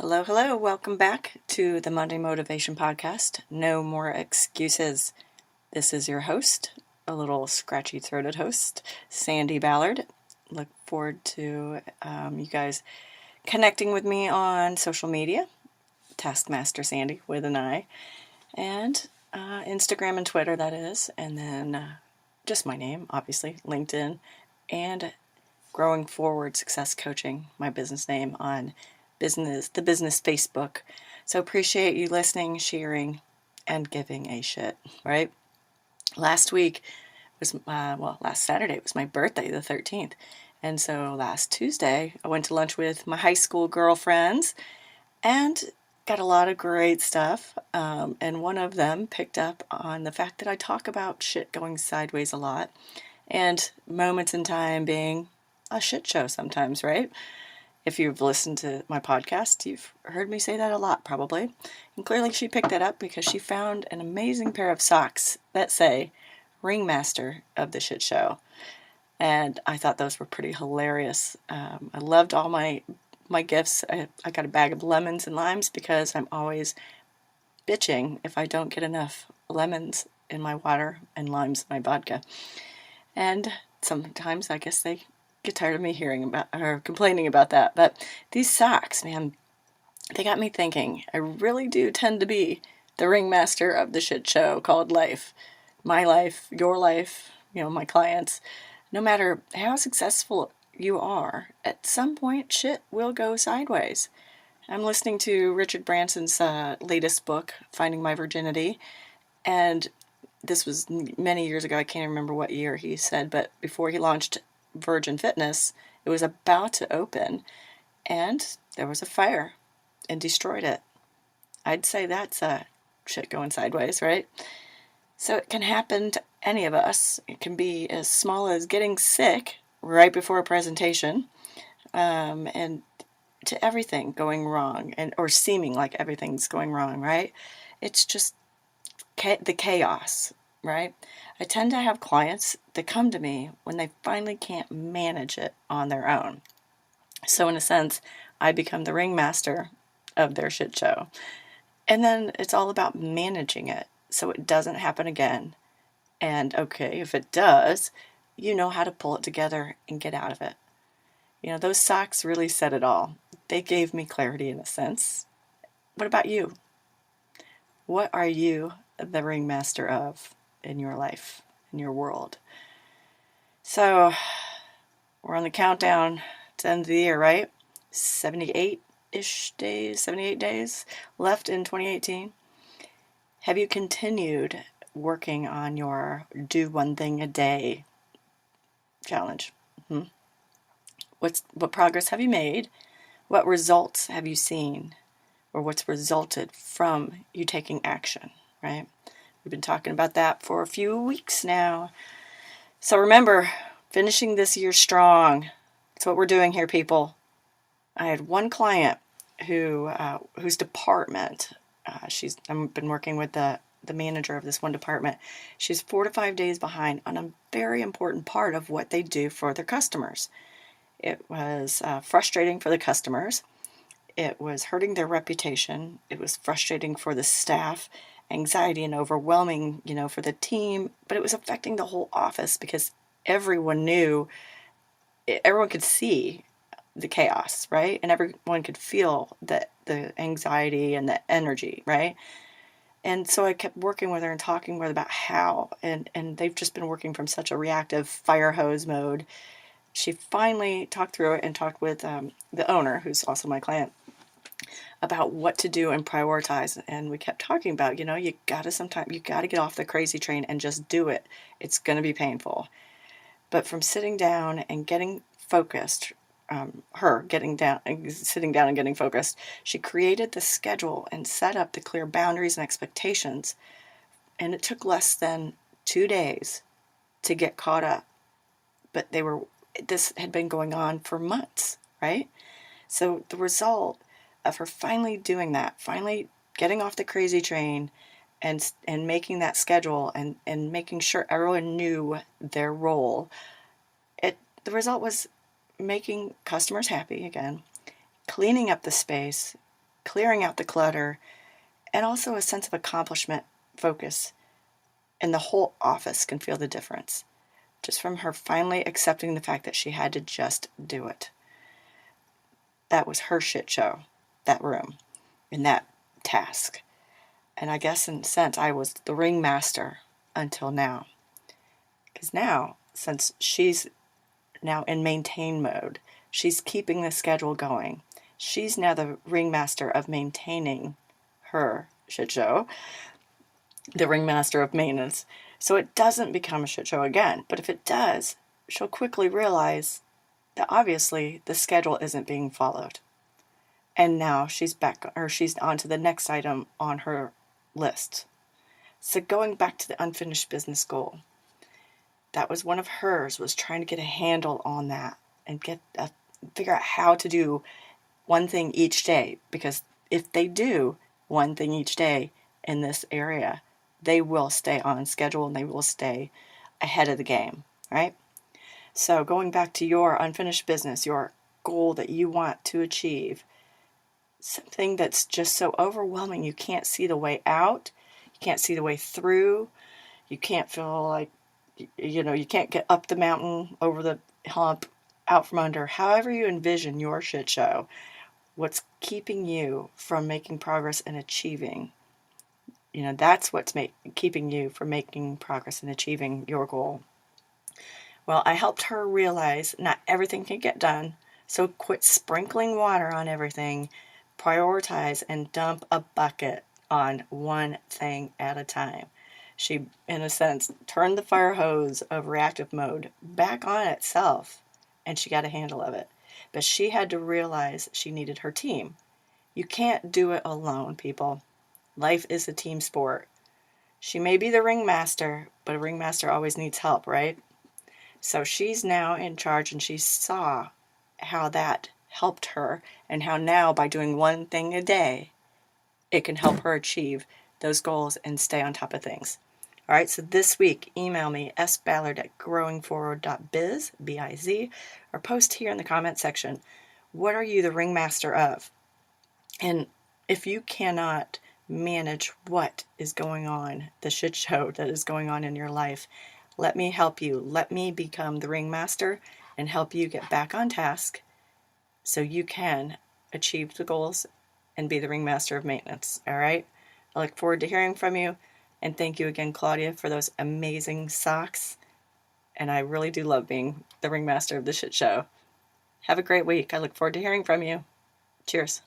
Hello, hello. Welcome back to the Monday Motivation Podcast. No more excuses. This is your host, a little scratchy-throated host, Sandi Ballard. Look forward to you guys connecting with me on social media, Taskmaster Sandi with an I, and Instagram and Twitter, that is, and then just my name, obviously, LinkedIn, and Growing Forward Success Coaching, my business name on the business Facebook. So appreciate you listening, sharing, and giving a shit, right? Last Saturday was my birthday, the 13th. And so last Tuesday, I went to lunch with my high school girlfriends and got a lot of great stuff. And one of them picked up on the fact that I talk about shit going sideways a lot and moments in time being a shit show sometimes, right? If you've listened to my podcast, you've heard me say that a lot, probably. And clearly she picked that up because she found an amazing pair of socks that say Ringmaster of the Shit Show. And I thought those were pretty hilarious. I loved all my gifts. I got a bag of lemons and limes because I'm always bitching if I don't get enough lemons in my water and limes in my vodka. And sometimes I guess they get tired of me hearing about or complaining about that. But these socks, man, they got me thinking. I really do tend to be the ringmaster of the shit show called life. My life, your life, my clients. No matter how successful you are, at some point shit will go sideways. I'm listening to Richard Branson's latest book, Finding My Virginity, and this was many years ago. I can't remember what year he said, but before he launched Virgin Fitness, it was about to open, and there was a fire and destroyed it. I'd say that's shit going sideways, right? So it can happen to any of us. It can be as small as getting sick right before a presentation, and to everything going wrong, or seeming like everything's going wrong, right? It's just the chaos, right? I tend to have clients that come to me when they finally can't manage it on their own. So in a sense, I become the ringmaster of their shit show. And then it's all about managing it so it doesn't happen again. And okay, if it does, you know how to pull it together and get out of it. Those socks really said it all. They gave me clarity in a sense. What about you? What are you the ringmaster of in your life, in your world? So we're on the countdown to the end of the year, right? 78 days left in 2018. Have you continued working on your do one thing a day challenge? What progress have you made? What results have you seen? Or what's resulted from you taking action, right? We've been talking about that for a few weeks now. So remember, finishing this year strong. That's what we're doing here, people. I had one client whose department, I've been working with the manager of this one department. She's 4 to 5 days behind on a very important part of what they do for their customers. It was frustrating for the customers. It was hurting their reputation. It was frustrating for the staff, anxiety and overwhelming, for the team. But it was affecting the whole office because everyone could see the chaos, right? And everyone could feel the anxiety and the energy, right? And so I kept working with her and talking with her about how, and they've just been working from such a reactive fire hose mode. She finally talked through it and talked with the owner, who's also my client, about what to do and prioritize. And we kept talking about, you gotta get off the crazy train and just do it. It's gonna be painful. But from sitting down and getting focused, sitting down and getting focused, she created the schedule and set up the clear boundaries and expectations. And it took less than 2 days to get caught up. But this had been going on for months, right? So the result of her finally doing that, finally getting off the crazy train and making that schedule and making sure everyone knew their role, the result was making customers happy again, cleaning up the space, clearing out the clutter, and also a sense of accomplishment, focus. And the whole office can feel the difference just from her finally accepting the fact that she had to just do it. That was her shit show, that room, and that task. And I guess in a sense, I was the ringmaster until now. Because now, since she's now in maintain mode, she's keeping the schedule going. She's now the ringmaster of maintaining her shit show, the ringmaster of maintenance. So it doesn't become a shit show again. But if it does, she'll quickly realize that obviously the schedule isn't being followed. And now she's on to the next item on her list. So going back to the unfinished business goal, that was one of hers, was trying to get a handle on that and figure out how to do one thing each day. Because if they do one thing each day in this area, they will stay on schedule and they will stay ahead of the game, right? So going back to your unfinished business, your goal that you want to achieve, something that's just so overwhelming, you can't see the way out, you can't see the way through, you can't feel like, you can't get up the mountain, over the hump, out from under, however you envision your shit show, what's keeping you from making progress and achieving, that's what's keeping you from making progress and achieving your goal. Well, I helped her realize not everything can get done, so quit sprinkling water on everything, prioritize and dump a bucket on one thing at a time. She, in a sense, turned the fire hose of reactive mode back on itself, and she got a handle of it. But she had to realize she needed her team. You can't do it alone, people. Life is a team sport. She may be the ringmaster, but a ringmaster always needs help, right? So she's now in charge, and she saw how that helped her, and how now by doing one thing a day, it can help her achieve those goals and stay on top of things. All right, so this week, email me, sballard@growingforward.biz, B-I-Z, or post here in the comment section, what are you the ringmaster of? And if you cannot manage what is going on, the shit show that is going on in your life, let me help you. Let me become the ringmaster and help you get back on task so you can achieve the goals and be the ringmaster of maintenance. All right? I look forward to hearing from you. And thank you again, Claudia, for those amazing socks. And I really do love being the ringmaster of the shit show. Have a great week. I look forward to hearing from you. Cheers.